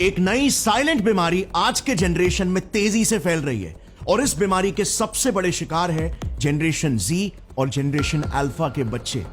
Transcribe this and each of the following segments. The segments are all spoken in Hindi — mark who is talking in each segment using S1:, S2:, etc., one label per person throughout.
S1: एक नई साइलेंट बीमारी आज के जनरेशन में तेजी से फैल रही है और इस बीमारी के सबसे बड़े शिकार है जनरेशन जी और जनरेशन अल्फा के बच्चे।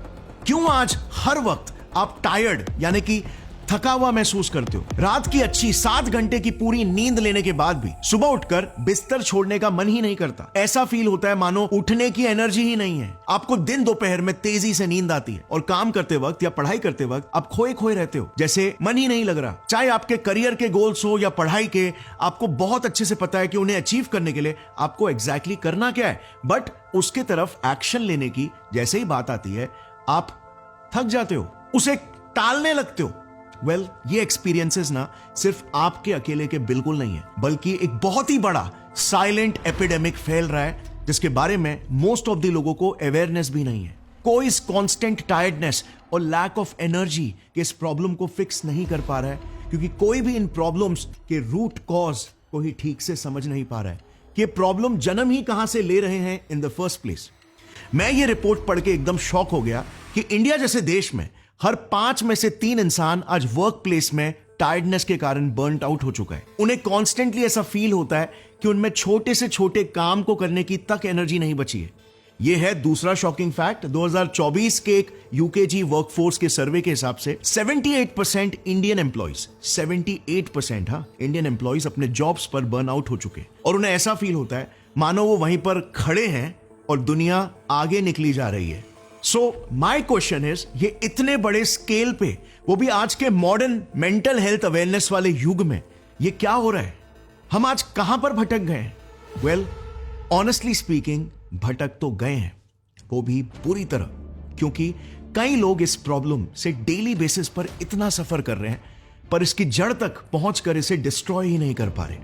S1: क्यों आज हर वक्त आप टायर्ड यानी कि थका हुआ महसूस करते हो? रात की अच्छी 7 घंटे की पूरी नींद लेने के बाद भी सुबह उठकर बिस्तर छोड़ने का मन ही नहीं करता। ऐसा फील होता है मानो उठने की एनर्जी ही नहीं है। आपको दिन दोपहर में तेजी से नींद आती है और काम करते वक्त या पढ़ाई करते वक्त आप खोए खोए रहते हो, जैसे मन ही नहीं लग रहा। चाहे आपके करियर के गोल्स हो या पढ़ाई के, आपको बहुत अच्छे से पता है कि उन्हें अचीव करने के लिए आपको एग्जैक्टली करना क्या है, बट उसके तरफ एक्शन लेने की जैसे ही बात आती है आप थक जाते हो, उसे टालने लगते हो। ये एक्सपीरियंसेस ना सिर्फ आपके अकेले के बिल्कुल नहीं है, बल्कि एक बहुत ही बड़ा साइलेंट एपिडेमिक फैल रहा है जिसके बारे में मोस्ट ऑफ द लोगों को अवेयरनेस भी नहीं है। कोई इस कांस्टेंट टायर्डनेस और लैक ऑफ एनर्जी के इस प्रॉब्लम को फिक्स नहीं कर पा रहा है, क्योंकि कोई भी इन प्रॉब्लम्स के रूट कॉज को ही ठीक से समझ नहीं पा रहा है कि ये प्रॉब्लम जन्म ही कहां से ले रहे हैं इन द फर्स्ट प्लेस। मैं ये रिपोर्ट पढ़ के एकदम शॉक हो गया कि इंडिया जैसे देश में हर 5 में से 3 इंसान आज वर्क प्लेस में टायर्डनेस के कारण बर्नड आउट हो चुका है। उन्हें कॉन्स्टेंटली ऐसा फील होता है कि उनमें छोटे से छोटे काम को करने की तक एनर्जी नहीं बची है। यह है दूसरा शॉकिंग फैक्ट। 2024 के एक यूकेजी वर्कफोर्स के सर्वे के हिसाब से 78% इंडियन एम्प्लॉइज, 78% इंडियन एम्प्लॉइज अपने जॉब्स पर बर्न आउट हो चुके हैं और उन्हें ऐसा फील होता है मानो वो वहीं पर खड़े हैं और दुनिया आगे निकली जा रही है। सो माई क्वेश्चन इज, ये इतने बड़े स्केल पे, वो भी आज के मॉडर्न मेंटल हेल्थ अवेयरनेस वाले युग में, ये क्या हो रहा है? हम आज कहां पर भटक गए हैं? वेल, ऑनेस्टली स्पीकिंग भटक तो गए हैं, वो भी बुरी तरह, क्योंकि कई लोग इस प्रॉब्लम से डेली बेसिस पर इतना सफर कर रहे हैं पर इसकी जड़ तक पहुंचकर इसे डिस्ट्रॉय ही नहीं कर पा रहे।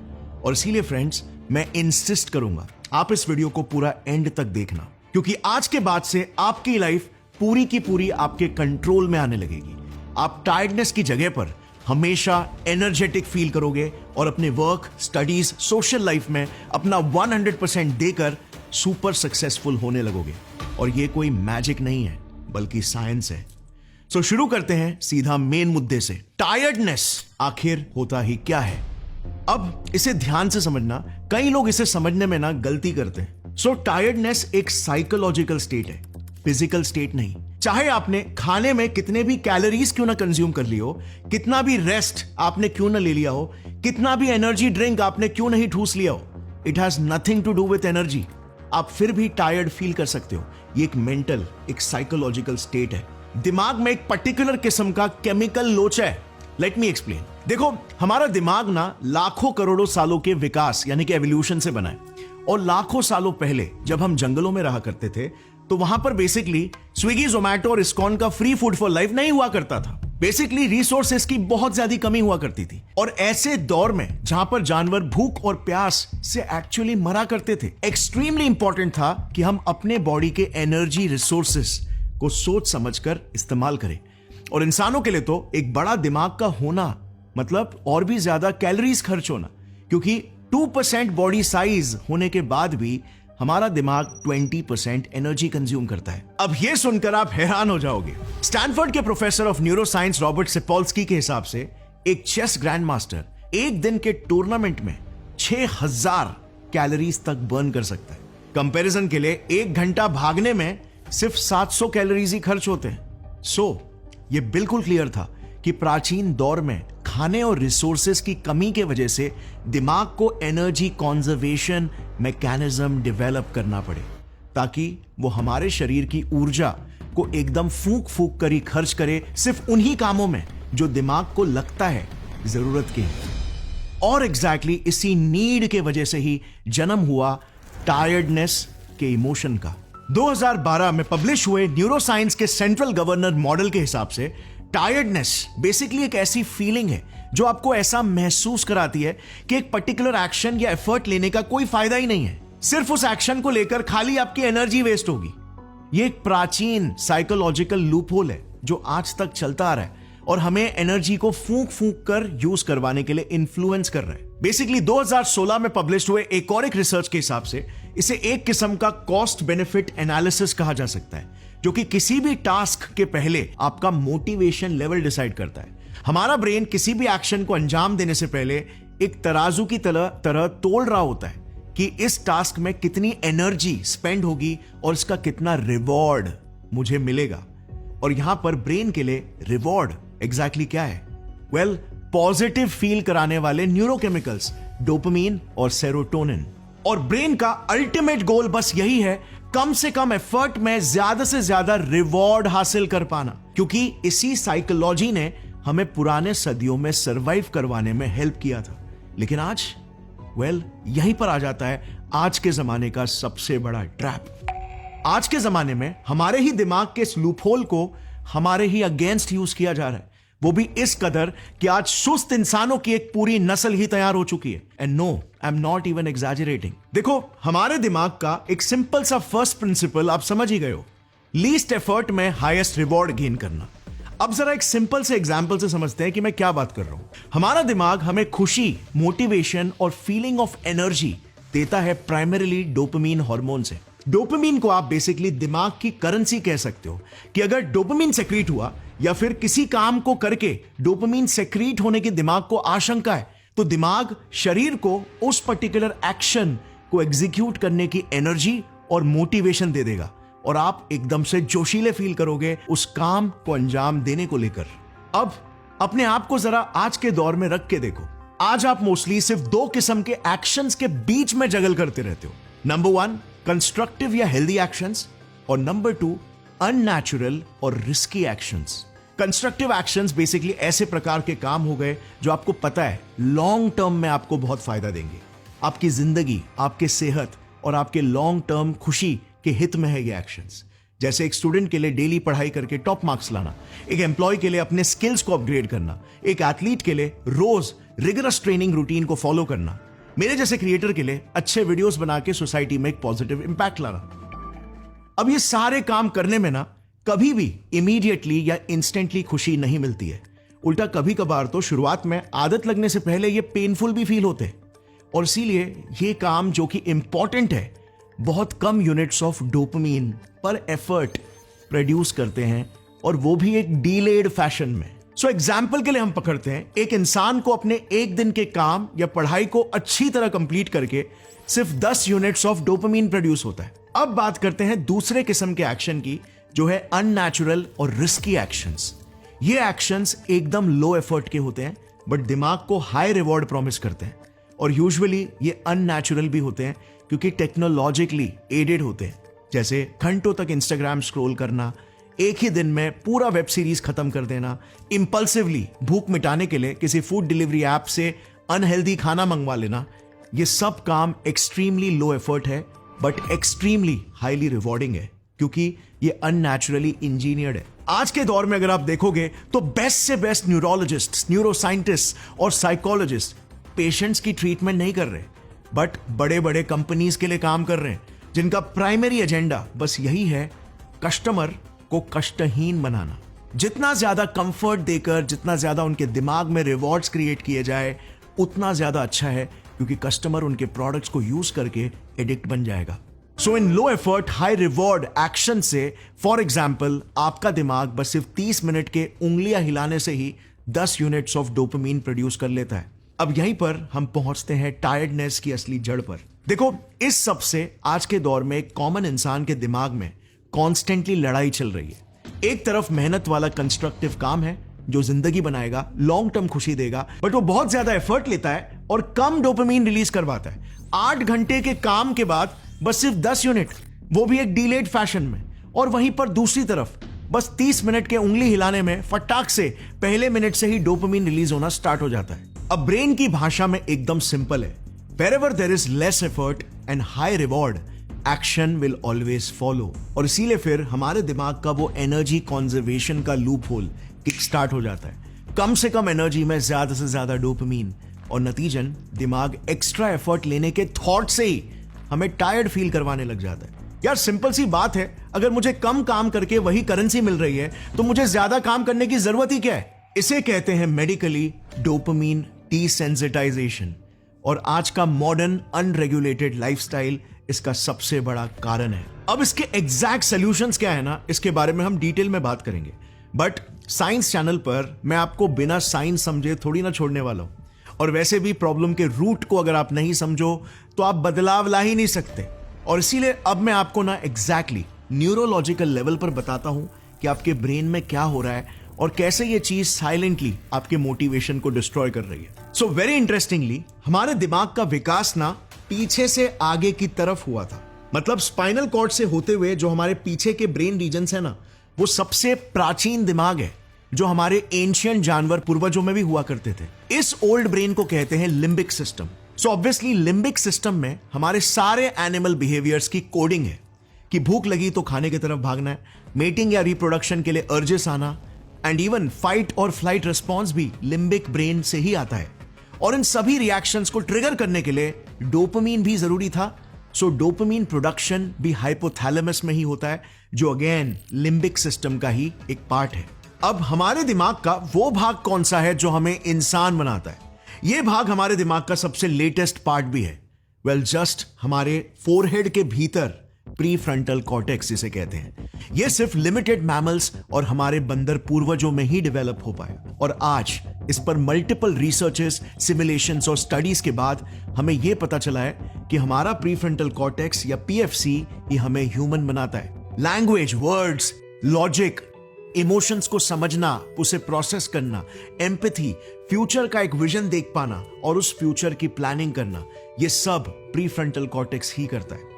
S1: और इसीलिए फ्रेंड्स, मैं इंसिस्ट करूंगा आप इस वीडियो को पूरा एंड तक देखना, क्योंकि आज के बाद से आपकी लाइफ पूरी की पूरी आपके कंट्रोल में आने लगेगी। आप टायर्डनेस की जगह पर हमेशा एनर्जेटिक फील करोगे और अपने वर्क, स्टडीज, सोशल लाइफ में अपना 100% देकर सुपर सक्सेसफुल होने लगोगे। और ये कोई मैजिक नहीं है, बल्कि साइंस है। सो शुरू करते हैं सीधा मेन मुद्दे से। टायर्डनेस आखिर होता ही क्या है? अब इसे ध्यान से समझना, कई लोग इसे समझने में ना गलती करते हैं। सो टायर्डनेस एक साइकोलॉजिकल स्टेट है, फिजिकल स्टेट नहीं। चाहे आपने खाने में कितने भी कैलोरीज क्यों ना कंज्यूम कर ली हो, कितना भी रेस्ट आपने क्यों ना ले लिया हो, कितना भी एनर्जी ड्रिंक आपने क्यों नहीं ठूस लिया हो, it has nothing to do with energy. आप फिर भी टायर्ड फील कर सकते हो। ये एक मेंटल, एक साइकोलॉजिकल स्टेट है। दिमाग में एक पर्टिकुलर किस्म का केमिकल लोचा है। Let me explain. देखो, हमारा दिमाग ना लाखों करोड़ों सालों के विकास यानी कि एवोल्यूशन से बना है। और लाखों सालों पहले जब हम जंगलों में रहा करते थे तो वहां पर बेसिकली स्विगी, जोमैटो और इस्कॉन का फ्री फूड फॉर लाइफ नहीं हुआ करता था। बेसिकली रिसोर्सेस की बहुत ज्यादा कमी हुआ करती थी। और ऐसे दौर में जहां पर जानवर भूख और प्यास से एक्चुअली मरा करते थे, एक्सट्रीमली इंपॉर्टेंट था कि हम अपने बॉडी के एनर्जी रिसोर्सेस को सोच समझकर इस्तेमाल करें। और इंसानों के लिए तो एक बड़ा दिमाग का होना मतलब और भी ज्यादा कैलोरीज खर्च होना, क्योंकि 2% बॉडी साइज होने के बाद भी हमारा दिमाग 20% एनर्जी कंज्यूम करता है। अब यह सुनकर आप हैरान हो जाओगे। स्टैनफोर्ड के प्रोफेसर ऑफ न्यूरोसाइंस रॉबर्ट सेपोल्स्की के हिसाब से एक चेस ग्रैंड मास्टर एक दिन के टूर्नामेंट में 6000 कैलोरीज तक बर्न कर सकता है। कंपैरिजन के लिए 1 घंटा भागने में सिर्फ 700 कैलोरीज ही खर्च होते हैं। सो यह बिल्कुल क्लियर था कि प्राचीन दौर में खाने और रिसोर्सेस की कमी के वजह से दिमाग को एनर्जी कंजर्वेशन मैकेनिज्म डेवलप करना पड़े, ताकि वो हमारे शरीर की ऊर्जा को एकदम फूंक फूंक कर ही खर्च करे सिर्फ उन्हीं कामों में जो दिमाग को लगता है जरूरत के। और एग्जैक्टली इसी नीड के वजह से ही जन्म हुआ टायर्डनेस के इमोशन का। 2012 में पब्लिश हुए न्यूरोसाइंस के सेंट्रल गवर्नर मॉडल के हिसाब से टायर्डनेस बेसिकली एक ऐसी फीलिंग है जो आपको ऐसा महसूस कराती है कि एक पर्टिकुलर एक्शन या एफर्ट लेने का कोई फायदा ही नहीं है। सिर्फ उस एक्शन को लेकर खाली आपकी एनर्जी वेस्ट होगी। ये एक प्राचीन साइकोलॉजिकल लूपहोल है जो आज तक चलता आ रहा है और हमें एनर्जी को फूंक फूंक कर यूज करवाने के लिए इन्फ्लुएंस कर रहा है। बेसिकली 2016 में पब्लिश हुए एक और एक रिसर्च के हिसाब से इसे एक किस्म का कॉस्ट बेनिफिट एनालिसिस कहा जा सकता है, जो कि किसी भी टास्क के पहले आपका मोटिवेशन लेवल डिसाइड करता है। हमारा ब्रेन किसी भी एक्शन को अंजाम देने से पहले एक तराजू की तरह तोल रहा होता है कि इस टास्क में कितनी एनर्जी स्पेंड होगी और इसका कितना रिवॉर्ड मुझे मिलेगा। और यहां पर ब्रेन के लिए रिवॉर्ड एग्जैक्टली क्या है? वेल, पॉजिटिव फील कराने वाले न्यूरोकेमिकल्स डोपामिन और सेरोटोनिन। और ब्रेन का अल्टीमेट गोल बस यही है, कम से कम एफर्ट में ज्यादा से ज्यादा रिवॉर्ड हासिल कर पाना, क्योंकि इसी साइकोलॉजी ने हमें पुराने सदियों में सरवाइव करवाने में हेल्प किया था। लेकिन आज यहीं पर आ जाता है आज के जमाने का सबसे बड़ा ट्रैप। आज के जमाने में हमारे ही दिमाग के इस लूपहोल को हमारे ही अगेंस्ट यूज किया जा रहा है, वो भी इस कदर कि आज सुस्त इंसानों की एक पूरी नस्ल ही तैयार हो चुकी है। And no, I am not even exaggerating. देखो, हमारे दिमाग का एक सिंपल सा फर्स्ट प्रिंसिपल आप समझ ही गए हो, लीस्ट एफर्ट में हाईएस्ट रिवॉर्ड गेन करना। अब जरा एक सिंपल से एग्जांपल से समझते हैं कि मैं क्या बात कर रहा हूं। हमारा दिमाग हमें खुशी, मोटिवेशन और फीलिंग ऑफ एनर्जी देता है प्राइमरीली डोपामिन हार्मोन से। डोपामिन को आप बेसिकली दिमाग की करेंसी कह सकते हो कि अगर डोपामिन सेक्रीट हुआ या फिर किसी काम को करके डोपामिन सेक्रीट होने की दिमाग को आशंका है, तो दिमाग शरीर को उस पर्टिकुलर एक्शन को एग्जीक्यूट करने की एनर्जी और मोटिवेशन दे देगा और आप एकदम से जोशीले फील करोगे उस काम को अंजाम देने को लेकर। अब अपने आप को जरा आज के दौर में रख के देखो। आज आप मोस्टली सिर्फ दो किस्म के एक्शंस के बीच में जगल करते रहते हो। नंबर 1 कंस्ट्रक्टिव या हेल्दी एक्शंस, और नंबर 2 अननेचुरल और risky actions. Constructive actions basically ऐसे प्रकार के काम हो गए जो आपको पता है लॉन्ग टर्म में आपको बहुत फायदा देंगे, आपकी जिंदगी, आपके सेहत और आपके लॉन्ग टर्म खुशी के हित में है ये एक्शंस। जैसे एक स्टूडेंट के लिए डेली पढ़ाई करके टॉप मार्क्स लाना, एक एम्प्लॉय के लिए अपने स्किल्स को अपग्रेड करना, एक एथलीट के लिए रोज रिगरस ट्रेनिंग रूटीन को फॉलो करना, मेरे जैसे क्रिएटर के लिए अच्छे वीडियोस बना के सोसाइटी में एक पॉजिटिव इंपैक्ट लाना। अब ये सारे काम करने में ना कभी भी इमीडिएटली या इंस्टेंटली खुशी नहीं मिलती है। उल्टा कभी कभार तो शुरुआत में आदत लगने से पहले ये पेनफुल भी फील होते हैं। और इसीलिए ये काम जो कि इंपॉर्टेंट है बहुत कम यूनिट्स ऑफ डोपामिन पर एफर्ट प्रोड्यूस करते हैं, और वो भी एक डीलेड फैशन में। सो एग्जाम्पल के लिए हम पकड़ते हैं एक इंसान को अपने एक दिन के काम या पढ़ाई को अच्छी तरह कंप्लीट करके सिर्फ 10 यूनिट्स ऑफ डोपामिन प्रोड्यूस होता है। अब बात करते हैं दूसरे किस्म के एक्शन की, जो है अननेचुरल और रिस्की एक्शंस। ये एक्शंस एकदम लो एफर्ट के होते हैं बट दिमाग को हाई रिवॉर्ड प्रॉमिस करते हैं, और यूजुअली ये अननेचुरल भी होते हैं क्योंकि टेक्नोलॉजिकली एडेड होते हैं। जैसे घंटों तक इंस्टाग्राम स्क्रॉल करना, एक ही दिन में पूरा वेब सीरीज खत्म कर देना, इंपल्सिवली भूख मिटाने के लिए किसी फूड डिलीवरी ऐप से अनहेल्दी खाना मंगवा लेना। ये सब काम एक्सट्रीमली लो एफर्ट है बट एक्सट्रीमली हाईली रिवॉर्डिंग है, क्योंकि ये अननेचुरली इंजीनियर्ड है। आज के दौर में अगर आप देखोगे तो बेस्ट से बेस्ट न्यूरोलॉजिस्ट, न्यूरोसाइंटिस्ट और साइकोलॉजिस्ट पेशेंट्स की ट्रीटमेंट नहीं कर रहे, बट बड़े बड़े कंपनीज के लिए काम कर रहे हैं, जिनका प्राइमरी एजेंडा बस यही है, कस्टमर को कष्टहीन बनाना। जितना ज्यादा कंफर्ट देकर, जितना ज्यादा उनके दिमाग में रिवॉर्ड्स क्रिएट किए जाए, उतना ज्यादा अच्छा है, क्योंकि कस्टमर उनके प्रोडक्ट्स को यूज करके एडिक्ट बन जाएगा। So in low effort high reward action से, फॉर एग्जाम्पल, आपका दिमाग बस सिर्फ 30 मिनट के उंगलियां हिलाने से ही 10 यूनिट्स ऑफ डोपामिन प्रोड्यूस कर लेता है। अब यहीं पर हम पहुंचते हैं टायर्डनेस की असली जड़ पर। देखो, इस सब से आज के दौर में एक कॉमन इंसान के दिमाग में कॉन्स्टेंटली लड़ाई चल रही है। एक तरफ मेहनत वाला कंस्ट्रक्टिव काम है जो जिंदगी बनाएगा, लॉन्ग टर्म खुशी देगा, बट वो बहुत ज्यादा एफर्ट लेता है और कम डोपामिन रिलीज करवाता है। 8 घंटे के काम के बाद बस सिर्फ 10 यूनिट, वो भी एक डीलेड फैशन में। और वहीं पर दूसरी तरफ बस 30 मिनट के उंगली हिलाने में फटाक से पहले मिनट से ही डोपामिन रिलीज होना स्टार्ट हो जाता है। अब ब्रेन की भाषा में एकदम सिंपल है, wherever there is less effort and high reward, action will always follow। और इसीलिए फिर हमारे दिमाग का वो एनर्जी कॉन्जर्वेशन का लूप होल किक स्टार्ट हो जाता है। कम से कम एनर्जी में ज्यादा से ज्यादा डोपामिन, और नतीजन दिमाग एक्स्ट्रा एफर्ट लेने के थॉट से ही हमें टायर्ड फील करवाने लग जाता है। यार सिंपल सी बात है, अगर मुझे कम काम करके वही करेंसी मिल रही है तो मुझे ज्यादा काम करने की जरूरत ही क्या है। इसे कहते हैं मेडिकली डोपामिन डिसेंसिटाइजेशन, और आज का मॉडर्न अनरेगुलेटेड लाइफस्टाइल इसका सबसे बड़ा कारण है। अब इसके एग्जैक्ट सॉल्यूशंस क्या है ना, इसके बारे में हम डिटेल में बात करेंगे, बट साइंस चैनल पर मैं आपको बिना साइंस समझे थोड़ी ना छोड़ने वाला हूं, और वैसे भी प्रॉब्लम के रूट को अगर आप नहीं समझो तो आप बदलाव ला ही नहीं सकते। और इसीलिए अब मैं आपको ना एग्जैक्टली न्यूरोलॉजिकल लेवल पर बताता हूं कि आपके ब्रेन में क्या हो रहा है और कैसे ये चीज साइलेंटली आपके मोटिवेशन को डिस्ट्रॉय कर रही है। सो वेरी इंटरेस्टिंगली, हमारे दिमाग का विकास ना पीछे से आगे की तरफ हुआ था। मतलब स्पाइनल कॉर्ड से होते हुए जो हमारे पीछे के ब्रेन रीजन्स है ना, वो सबसे प्राचीन दिमाग है जो हमारे एंशिएंट जानवर पूर्वजों में भी हुआ करते थे। इस ओल्ड ब्रेन को कहते हैं limbic system. So obviously limbic system में हमारे सारे एनिमल बिहेवियर्स की कोडिंग है कि भूख लगी तो खाने की तरफ भागना है, मेटिंग या रिप्रोडक्शन के लिए अर्जेस आना, एंड इवन फाइट और फ्लाइट रिस्पॉन्स भी लिम्बिक ब्रेन से ही आता है। और इन सभी रिएक्शंस को ट्रिगर करने के लिए डोपामीन भी जरूरी था। सो डोपामीन प्रोडक्शन भी हाइपोथैलेमस में ही होता है, जो अगेन लिम्बिक सिस्टम का ही एक पार्ट है। अब हमारे दिमाग का वो भाग कौन सा है जो हमें इंसान बनाता है? ये भाग हमारे दिमाग का सबसे लेटेस्ट पार्ट भी है। वेल, जस्ट हमारे फोरहेड के भीतर प्रीफ्रंटल कॉर्टेक्स जिसे कहते हैं। ये सिर्फ लिमिटेड मैमल्स और हमारे बंदर पूर्वजों में ही डेवलप हो पाया, और आज इस पर मल्टीपल रिसर्चेस, सिमुलेशंस और स्टडीज के बाद हमें यह पता चला है कि हमारा प्रीफ्रंटल कॉर्टेक्स या पीएफसी ये हमें ह्यूमन बनाता है। लैंग्वेज, वर्ड्स, लॉजिक, इमोशंस को समझना, उसे प्रोसेस करना, एम्पैथी, फ्यूचर का एक विजन देख पाना और उस फ्यूचर की प्लानिंग करना, ये सब प्रीफ्रंटल कॉर्टेक्स ही करता है।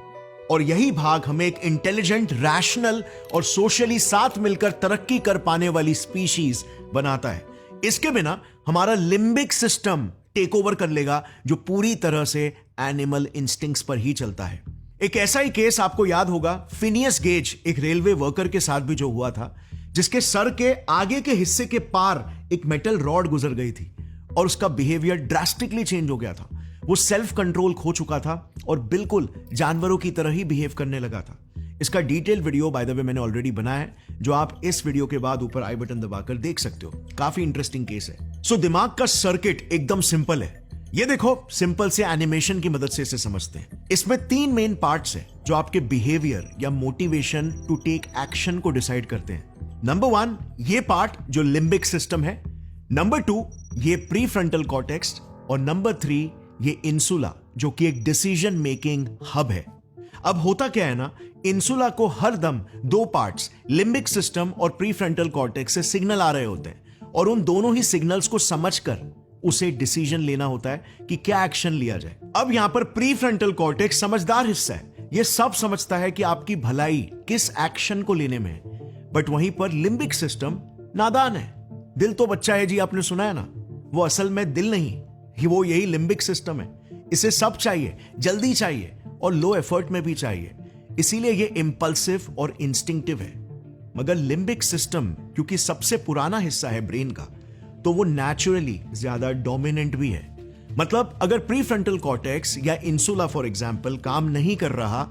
S1: और यही भाग हमें एक इंटेलिजेंट, रैशनल और सोशली साथ मिलकर तरक्की कर पाने वाली स्पीशीज बनाता है। इसके बिना हमारा लिम्बिक सिस्टम टेक ओवर कर लेगा, जो पूरी तरह से एनिमल इंस्टिंक्ट्स पर ही चलता है। एक ऐसा ही केस आपको याद होगा, फिनियस गेज, एक रेलवे वर्कर के साथ भी जो हुआ था, जिसके सर के आगे के हिस्से के पार एक मेटल रॉड गुजर गई थी और उसका बिहेवियर ड्रास्टिकली चेंज हो गया था। वो सेल्फ कंट्रोल खो चुका था और बिल्कुल जानवरों की तरह ही बिहेव करने लगा था। इसका detail video by the way मैंने ऑलरेडी बनाया है, जो आप इस वीडियो के बाद ऊपर आई बटन दबाकर देख सकते हो। काफी इंटरेस्टिंग केस है। सो दिमाग का सर्किट एकदम सिंपल है। ये देखो, सिंपल से एनिमेशन की मदद से इसे समझते हैं। इसमें 3 मेन पार्ट्स हैं जो आपके बिहेवियर या मोटिवेशन टू टेक एक्शन को डिसाइड करते हैं। नंबर 1 ये पार्ट जो लिम्बिक सिस्टम है, नंबर 2 ये प्रीफ्रंटल कॉर्टेक्स, और नंबर 3 ये इंसुला जो कि एक डिसीजन मेकिंग हब है। अब होता क्या है ना, इंसुला को हर दम 2 पार्ट्स लिम्बिक सिस्टम और प्रीफ्रंटल कॉर्टेक्स से सिग्नल आ रहे होते हैं, और उन दोनों ही सिग्नल्स को समझकर उसे डिसीजन लेना होता है कि क्या एक्शन लिया जाए। अब यहां पर प्रीफ्रंटल कॉर्टेक्स समझदार हिस्सा है, यह सब समझता है कि आपकी भलाई किस एक्शन को लेने में है, बट वहीं पर लिम्बिक सिस्टम नादान है। दिल तो बच्चा है जी, आपने सुना है ना, वो असल में दिल नहीं, वो यही लिम्बिक सिस्टम है। इसे सब चाहिए, जल्दी चाहिए और लो एफर्ट में भी चाहिए, इसीलिए ये इंपल्सिव और इंस्टिंक्टिव है। मगर लिम्बिक सिस्टम क्योंकि सबसे पुराना हिस्सा है ब्रेन का, तो वो नेचुरली ज्यादा डोमिनेंट भी है। मतलब अगर प्रीफ्रंटल कॉर्टेक्स या इंसुला फॉर एग्जांपल काम नहीं कर रहा,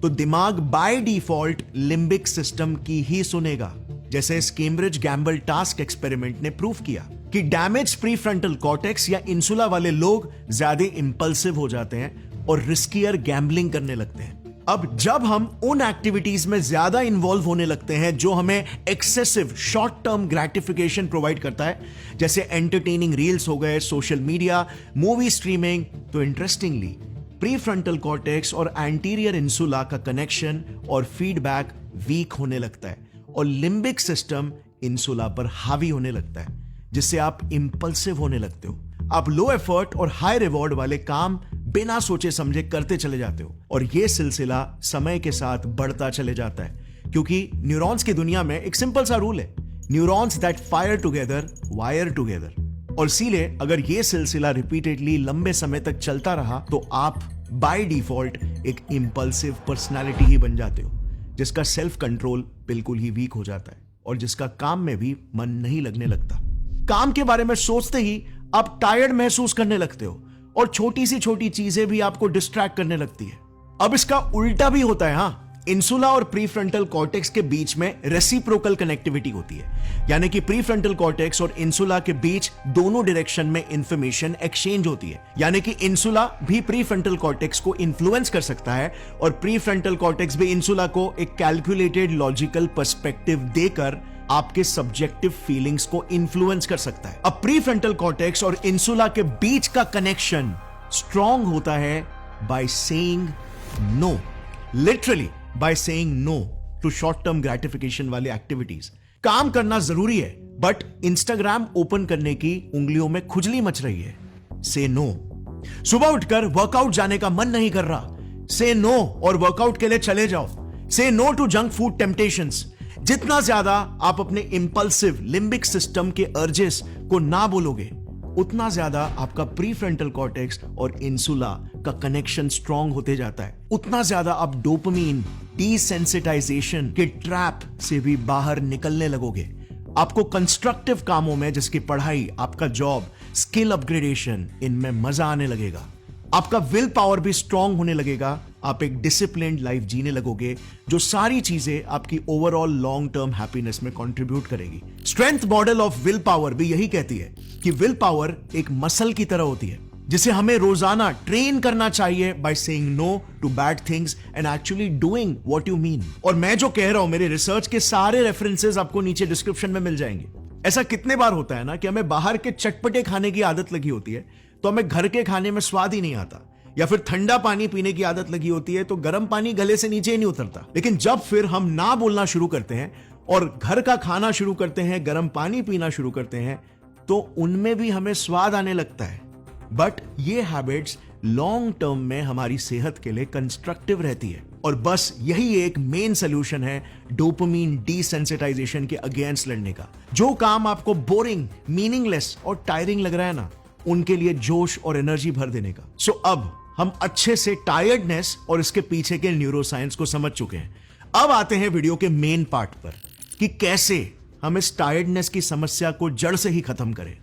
S1: तो दिमाग बाय डिफॉल्ट लिम्बिक सिस्टम की ही सुनेगा। जैसे इस कैम्ब्रिज गैम्बल टास्क एक्सपेरिमेंट ने प्रूव किया कि डैमेज प्रीफ्रंटल कॉर्टेक्स या इंसुला वाले लोग ज्यादा इंपल्सिव हो जाते हैं और रिस्कियर गैम्बलिंग करने लगते हैं। अब जब हम उन एक्टिविटीज में ज्यादा इन्वॉल्व होने लगते हैं जो हमें excessive short term gratification provide करता है, जैसे एंटरटेनिंग रील्स हो गए, सोशल मीडिया, मूवी स्ट्रीमिंग, तो इंटरेस्टिंगली प्रीफ्रंटल कॉर्टेक्स और एंटीरियर इंसुला का कनेक्शन और फीडबैक वीक होने लगता है और लिम्बिक सिस्टम इंसुला पर हावी होने लगता है, जिससे आप इंपल्सिव होने लगते हो। आप लो एफर्ट और हाई रिवॉर्ड वाले काम बिना सोचे समझे करते चले जाते हो, और यह सिलसिला समय के साथ बढ़ता चले जाता है, क्योंकि न्यूरॉन्स की दुनिया में एक सिंपल सा रूल है, neurons that fire together wire together. और इसीलिए अगर यह सिलसिला रिपीटेडली लंबे समय तक चलता रहा, तो आप बाय डिफॉल्ट एक इंपल्सिव पर्सनालिटी ही बन जाते हो, जिसका सेल्फ कंट्रोल बिल्कुल ही वीक हो जाता है और जिसका काम में भी मन नहीं लगने लगता। काम के बारे में सोचते ही आप टायर्ड महसूस करने लगते हो और छोटी सी छोटी चीजें भी आपको डिस्ट्रैक्ट करने लगती है। अब इसका उल्टा भी होता है। हाँ, इंसुला और प्रीफ्रंटल कॉर्टेक्स के बीच में रेसिप्रोकल कनेक्टिविटी होती है, यानी कि प्रीफ्रंटल कॉर्टेक्स और इंसुला के बीच दोनों डायरेक्शन में इंफॉर्मेशन एक्सचेंज होती है, यानी कि इंसुला भी प्रीफ्रंटल कॉर्टेक्स को इन्फ्लुएंस कर सकता है और प्रीफ्रंटल कॉर्टेक्स भी इंसुला को एक कैलकुलेटेड लॉजिकल पर्सपेक्टिव देकर आपके सब्जेक्टिव फीलिंग्स को इन्फ्लुएंस कर सकता है। अब प्रीफ्रंटल कॉर्टेक्स और इंसुला के बीच का कनेक्शन स्ट्रांग होता है by saying no, literally by saying no to short term gratification वाले एक्टिविटीज। काम करना जरूरी है, बट इंस्टाग्राम ओपन करने की उंगलियों में खुजली मच रही है, से नो। सुबह उठकर वर्कआउट जाने का मन नहीं कर रहा, से नो और वर्कआउट के लिए चले जाओ। Say no to junk food temptations. जितना ज्यादा आप अपने इंपल्सिव लिम्बिक सिस्टम के अर्जेस को ना बोलोगे, उतना ज्यादा आपका प्रीफ्रंटल कॉर्टेक्स और इंसुला का कनेक्शन स्ट्रांग होते जाता है। उतना ज्यादा आप डोपामिन डिसेंसिटाइजेशन के ट्रैप से भी बाहर निकलने लगोगे। आपको कंस्ट्रक्टिव कामों में, जैसे पढ़ाई, आपका जॉब, स्किल अपग्रेडेशन, इनमें मजा आने लगेगा। आपका विल पावर भी स्ट्रांग होने लगेगा। आप एक डिसिप्लिन्ड लाइफ जीने लगोगे, जो सारी चीजें आपकी ओवरऑल लॉन्ग टर्म हैप्पीनेस में कंट्रीब्यूट करेगी। Strength model of will power भी यही कहती है कि विल पावर एक मसल की तरह होती है, जिसे हमें रोजाना ट्रेन करना चाहिए by saying no to bad things and actually doing what you mean. और मैं जो कह रहा हूं, मेरे रिसर्च के सारे रेफरेंसेस आपको नीचे डिस्क्रिप्शन में मिल जाएंगे। ऐसा कितने बार होता है ना कि हमें बाहर के चटपटे खाने की आदत लगी होती है, तो हमें घर के खाने में स्वाद ही नहीं आता, या फिर ठंडा पानी पीने की आदत लगी होती है तो गर्म पानी गले से नीचे ही नहीं उतरता। लेकिन जब फिर हम ना बोलना शुरू करते हैं और घर का खाना शुरू करते हैं, गर्म पानी पीना शुरू करते हैं, तो उनमें भी हमें स्वाद आने लगता है। बट ये हैबिट्स लॉन्ग टर्म में हमारी सेहत के लिए कंस्ट्रक्टिव रहती है। और बस यही एक मेन सोल्यूशन है डोपामिन डिसेंसिटाइजेशन के अगेंस्ट लड़ने का। जो काम आपको बोरिंग, मीनिंगलेस और टायरिंग लग रहा है ना, उनके लिए जोश और एनर्जी भर देने का। सो अब हम अच्छे से टायर्डनेस और इसके पीछे के न्यूरोसाइंस को समझ चुके हैं। अब आते हैं वीडियो के मेन पार्ट पर कि कैसे हम इस टायर्डनेस की समस्या को जड़ से ही खत्म करें,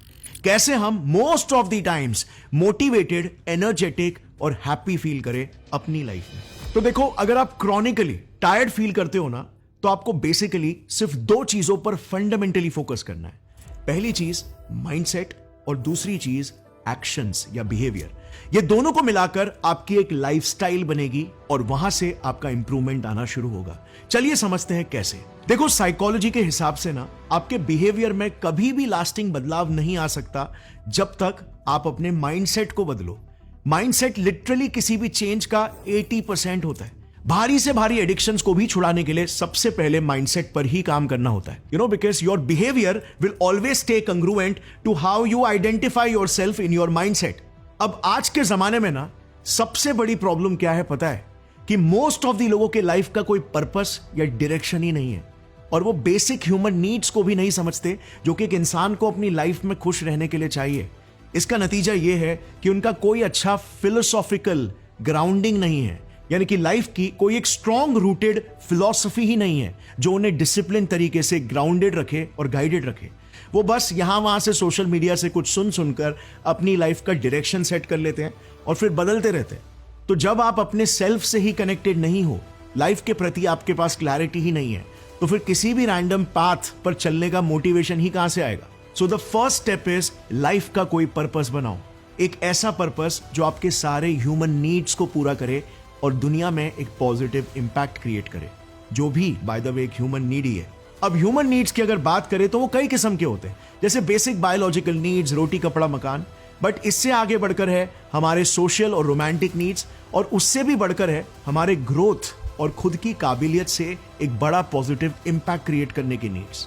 S1: कैसे हम most of the times motivated, energetic और हैप्पी फील करें अपनी लाइफ में। तो देखो, अगर आप क्रॉनिकली टायर्ड फील करते हो ना, तो आपको बेसिकली सिर्फ दो चीजों पर फंडामेंटली फोकस करना है। पहली चीज माइंडसेट और दूसरी चीज एक्शंस या बिहेवियर। ये दोनों को मिलाकर आपकी एक लाइफस्टाइल बनेगी और वहां से आपका इंप्रूवमेंट आना शुरू होगा। चलिए समझते हैं कैसे। देखो, साइकोलॉजी के हिसाब से ना, आपके बिहेवियर में कभी भी लास्टिंग बदलाव नहीं आ सकता जब तक आप अपने माइंडसेट को बदलो। माइंडसेट लिटरली किसी भी चेंज का 80% होता है। भारी से भारी एडिक्शंस को भी छुड़ाने के लिए सबसे पहले माइंडसेट पर ही काम करना होता है। Because your behaviour will always stay congruent to how you identify yourself in your mindset. अब आज के जमाने में ना, सबसे बड़ी प्रॉब्लम क्या है पता है? कि मोस्ट ऑफ द लोगों के लाइफ का कोई पर्पस या डायरेक्शन ही नहीं है, और वो बेसिक ह्यूमन नीड्स को भी नहीं समझते जो कि एक इंसान को अपनी लाइफ में खुश रहने के लिए चाहिए। इसका नतीजा ये है कि उनका कोई अच्छा फिलोसॉफिकल ग्राउंडिंग नहीं है, यानी कि लाइफ की कोई एक स्ट्रॉन्ग रूटेड फिलॉसफी ही नहीं है जो उन्हें डिसिप्लिन तरीके से ग्राउंडेड रखे और गाइडेड रखे। वो बस यहां वहां से सोशल मीडिया से कुछ सुनकर अपनी लाइफ का डायरेक्शन सेट कर लेते हैं और फिर बदलते रहते हैं। तो जब आप अपने सेल्फ से ही कनेक्टेड नहीं हो, लाइफ के प्रति आपके पास क्लैरिटी ही नहीं है, तो फिर किसी भी रैंडम पाथ पर चलने का मोटिवेशन ही कहां से आएगा? So the first step is life का कोई पर्पस बनाओ। एक ऐसा पर्पस जो आपके सारे ह्यूमन नीड्स को पूरा करे और दुनिया में एक पॉजिटिव इंपैक्ट क्रिएट करे, जो भी बाय द वे एक ह्यूमन नीड ही है। अब ह्यूमन नीड्स की अगर बात करें तो वो कई किस्म के होते हैं, जैसे बेसिक बायोलॉजिकल नीड्स, रोटी कपड़ा मकान। बट इससे आगे बढ़कर है हमारे सोशल और रोमांटिक नीड्स, और उससे भी बढ़कर है हमारे ग्रोथ और खुद की काबिलियत से एक बड़ा पॉजिटिव इंपैक्ट क्रिएट करने की नीड्स।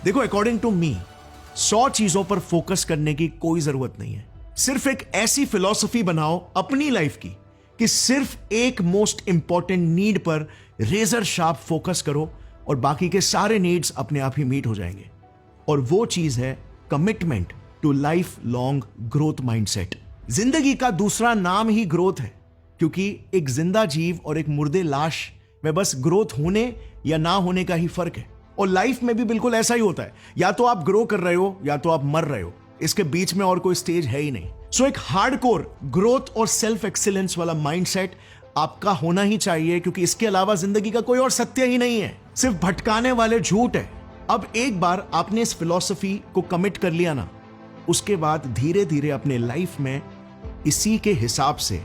S1: देखो, अकॉर्डिंग टू मी 100 चीजों पर फोकस करने की कोई जरूरत नहीं है। सिर्फ एक ऐसी फिलॉसफी बनाओ अपनी लाइफ की कि सिर्फ एक मोस्ट इंपॉर्टेंट नीड पर रेजर शार्प फोकस करो और बाकी के सारे नीड्स अपने आप ही मीट हो जाएंगे। और वो चीज है commitment to life long growth mindset. जिंदगी का दूसरा नाम ही ग्रोथ है, क्योंकि एक जिंदा जीव और एक मुर्दे लाश में बस ग्रोथ होने या ना होने का ही फर्क है। और लाइफ में भी बिल्कुल ऐसा ही होता है, या तो आप ग्रो कर रहे हो या तो आप मर रहे हो, इसके बीच में और कोई स्टेज है ही नहीं। सो एक हार्डकोर ग्रोथ और सेल्फ एक्सीलेंस वाला माइंडसेट आपका होना ही चाहिए, क्योंकि इसके अलावा जिंदगी का कोई और सत्य ही नहीं है, सिर्फ भटकाने वाले झूठ है। अब एक बार आपने इस फिलॉसफी को कमिट कर लिया ना, उसके बाद धीरे धीरे अपने लाइफ में इसी के हिसाब से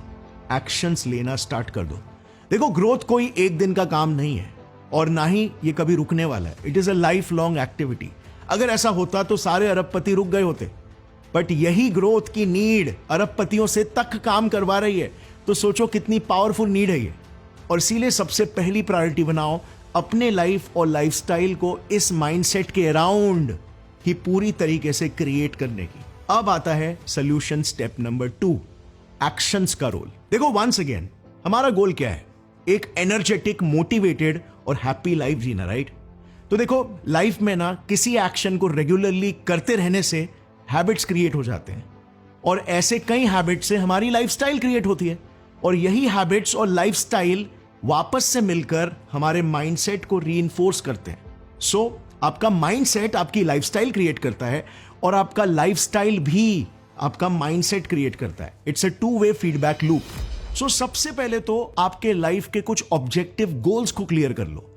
S1: एक्शंस लेना स्टार्ट कर दो। देखो, ग्रोथ कोई एक दिन का काम नहीं है, और ना ही ये कभी रुकने वाला है। It is a life long activity. अगर ऐसा होता तो सारे अरबपति रुक गए होते, बट यही ग्रोथ की नीड अरबपतियों से तक काम करवा रही है। तो सोचो कितनी पावरफुल नीड है ये। और इसीलिए सबसे पहली प्रायोरिटी बनाओ अपने लाइफ और लाइफस्टाइल को इस माइंडसेट के अराउंड ही पूरी तरीके से क्रिएट करने की। अब आता है सोल्यूशन स्टेप नंबर 2, एक्शंस का रोल। देखो वंस अगेन हमारा गोल क्या है? एक एनर्जेटिक, मोटिवेटेड और हैप्पी लाइफ जीना, राइट? तो देखो लाइफ में ना किसी एक्शन को रेगुलरली करते रहने से हैबिट्स क्रिएट हो जाते हैं, और ऐसे कई हैबिट्स से हमारी लाइफस्टाइल क्रिएट होती है, और यही हैबिट्स और लाइफस्टाइल वापस से मिलकर हमारे माइंडसेट को रीइंफोर्स करते हैं। सो आपका माइंडसेट आपकी लाइफस्टाइल क्रिएट करता है, और आपका लाइफस्टाइल भी आपका माइंडसेट क्रिएट करता है। It's a two way feedback loop. So सबसे पहले तो आपके लाइफ के कुछ ऑब्जेक्टिव गोल्स को क्लियर कर लो,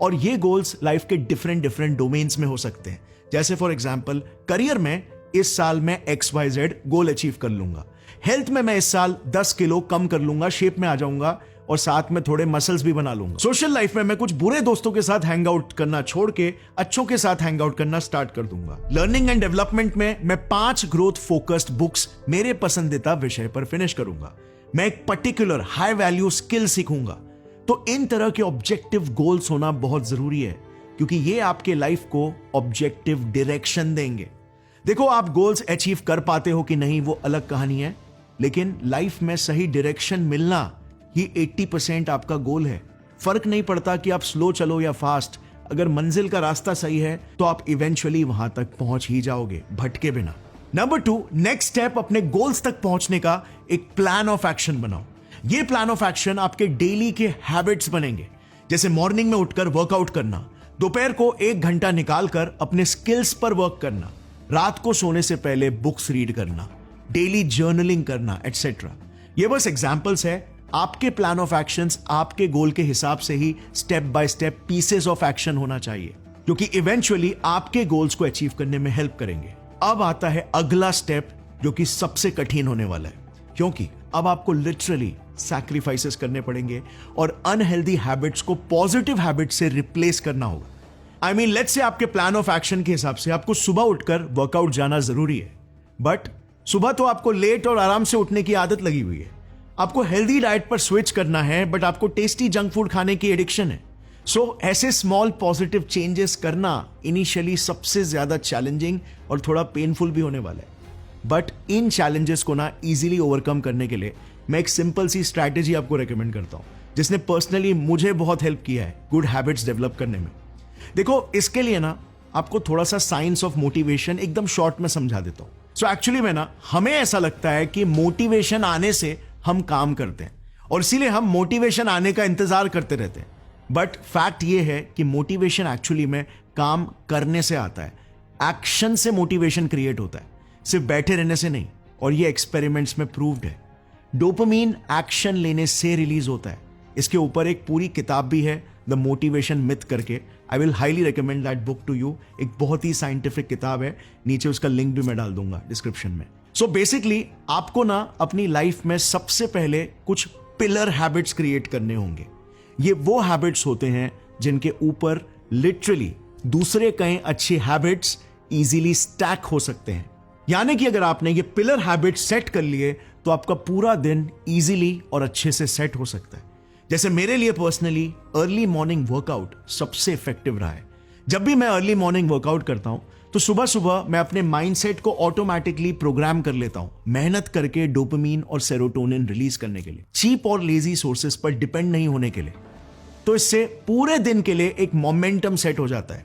S1: और ये गोल्स लाइफ के डिफरेंट डोमेन्स में हो सकते हैं। जैसे फॉर एग्जांपल करियर में इस साल मैं XYZ गोल अचीव कर लूंगा, हेल्थ में मैं इस साल 10 किलो कम कर लूंगा, शेप में आ जाऊंगा, और साथ में थोड़े मसल्स भी बना लूंगा। सोशल लाइफ में मैं कुछ बुरे दोस्तों के साथ हैंग आउट करना छोड़ के अच्छों के साथ हैंग आउट करना स्टार्ट कर दूंगा। लर्निंग एंड डेवलपमेंट में मैं 5 ग्रोथ फोकस्ड बुक्स मेरे पसंदीदा विषय पर फिनिश करूंगा। मैं एक पर्टिकुलर हाई वैल्यू स्किल सीखूंगा। तो इन तरह के ऑब्जेक्टिव गोल्स होना बहुत जरूरी है, क्योंकि ये आपके लाइफ को ऑब्जेक्टिव डायरेक्शन देंगे। देखो आप गोल्स अचीव कर पाते हो कि नहीं वो अलग कहानी है, लेकिन लाइफ में सही डायरेक्शन मिलना ही 80% आपका गोल है। फर्क नहीं पड़ता कि आप स्लो चलो या फास्ट, अगर मंजिल का रास्ता सही है तो आप इवेंचुअली वहां तक पहुंच ही जाओगे भटके बिना। नंबर 2, नेक्स्ट स्टेप अपने गोल्स तक पहुंचने का एक प्लान ऑफ एक्शन बनाओ। ये प्लान ऑफ एक्शन आपके डेली के हैबिट्स बनेंगे, जैसे मॉर्निंग में उठकर वर्कआउट करना, दोपहर को 1 घंटा निकालकर अपने स्किल्स पर वर्क करना, रात को सोने से पहले बुक्स रीड करना, डेली जर्नलिंग करना, एटसेट्रा। ये बस एग्जांपल्स है। आपके प्लान ऑफ एक्शंस आपके गोल के हिसाब से ही step by step pieces of action होना चाहिए, क्योंकि इवेंचुअली आपके गोल्स को अचीव करने में हेल्प करेंगे। अब आता है अगला स्टेप, जो कि सबसे कठिन होने वाला है, क्योंकि अब आपको लिटरली सैक्रिफाइसेस करने पड़ेंगे और अनहेल्दी हैबिट्स को पॉजिटिव हैबिट से रिप्लेस करना होगा। लेट्स से आपके प्लान ऑफ एक्शन के हिसाब से आपको सुबह उठकर वर्कआउट जाना जरूरी है, बट सुबह तो आपको लेट और आराम से उठने की आदत लगी हुई है। आपको हेल्दी डाइट पर स्विच करना है, बट आपको टेस्टी जंक फूड खाने की एडिक्शन है। सो ऐसे स्मॉल पॉजिटिव चेंजेस करना इनिशियली सबसे ज्यादा चैलेंजिंग और थोड़ा पेनफुल भी होने वाला है, बट इन चैलेंजेस को ना इजीली ओवरकम करने के लिए मैं एक सिंपल सी स्ट्रैटेजी आपको रेकमेंड करता हूं, जिसने पर्सनली मुझे बहुत हेल्प किया है गुड हैबिट्स डेवलप करने में। देखो इसके लिए ना आपको थोड़ा सा साइंस ऑफ मोटिवेशन एकदम शॉर्ट में समझा देता हूं। सो एक्चुअली में ना हमें ऐसा लगता है कि मोटिवेशन आने से हम काम करते हैं, और इसीलिए हम मोटिवेशन आने का इंतजार करते रहते हैं, बट फैक्ट ये है कि मोटिवेशन एक्चुअली में काम करने से आता है। एक्शन से मोटिवेशन क्रिएट होता है, सिर्फ बैठे रहने से नहीं, और ये एक्सपेरिमेंट्स में प्रूव्ड है। डोपामीन एक्शन लेने से रिलीज होता है। इसके ऊपर एक पूरी किताब भी है, द मोटिवेशन मिथ करके। I will highly recommend that book to you. एक बहुत ही साइंटिफिक किताब है, नीचे उसका लिंक भी मैं डाल दूंगा डिस्क्रिप्शन में। सो बेसिकली आपको ना अपनी लाइफ में सबसे पहले कुछ पिलर हैबिट्स क्रिएट करने होंगे। ये वो हैबिट्स होते हैं जिनके ऊपर लिटरली दूसरे कई अच्छे हैबिट्स इजीली स्टैक हो सकते हैं। यानी कि अगर आपने ये पिलर हैबिट सेट कर लिए तो आपका पूरा दिन इजीली और अच्छे से सेट हो सकता है। जैसे मेरे लिए पर्सनली अर्ली मॉर्निंग वर्कआउट सबसे इफेक्टिव रहा है। जब भी मैं अर्ली मॉर्निंग वर्कआउट करता हूं तो सुबह सुबह मैं अपने माइंडसेट को ऑटोमेटिकली प्रोग्राम कर लेता हूं, मेहनत करके डोपामीन और सेरोटोनिन रिलीज करने के लिए, चीप और लेजी सोर्सेस पर डिपेंड नहीं होने के लिए। तो इससे पूरे दिन के लिए एक मोमेंटम सेट हो जाता है।